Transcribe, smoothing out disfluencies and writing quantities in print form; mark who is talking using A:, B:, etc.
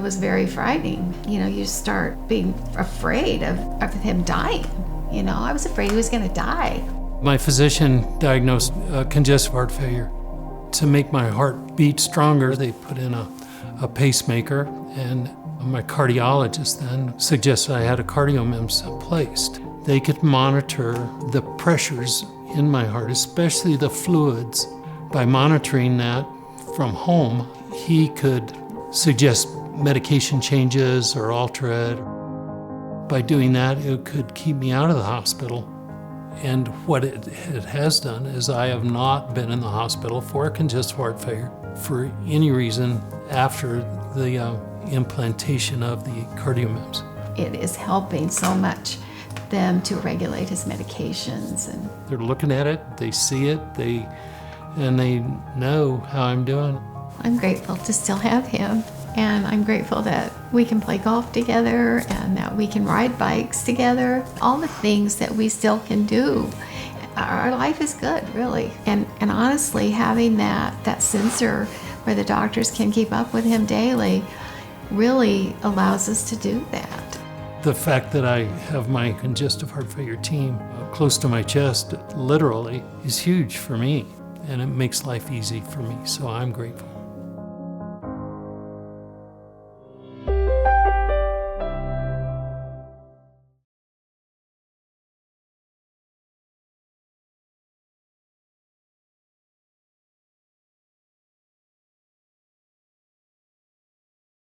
A: was very frightening. You start being afraid of him dying. I was afraid he was going to die.
B: My physician diagnosed congestive heart failure. To make my heart beat stronger, they put in a pacemaker, and my cardiologist then suggested I had a CardioMEMS placed. They could monitor the pressures in my heart, especially the fluids. By monitoring that from home, he could suggest medication changes or alter it. By doing that, it could keep me out of the hospital. And what it has done is I have not been in the hospital for congestive heart failure for any reason after the implantation of the CardioMEMS.
A: It is helping so much them to regulate his medications. And
B: they're looking at it, they see it, and they know how I'm doing.
A: I'm grateful to still have him, and I'm grateful that we can play golf together and that we can ride bikes together. All the things that we still can do. Our life is good, really. And honestly, having that sensor where the doctors can keep up with him daily really allows us to do that.
B: The fact that I have my congestive heart failure team close to my chest, literally, is huge for me, and it makes life easy for me, so I'm grateful.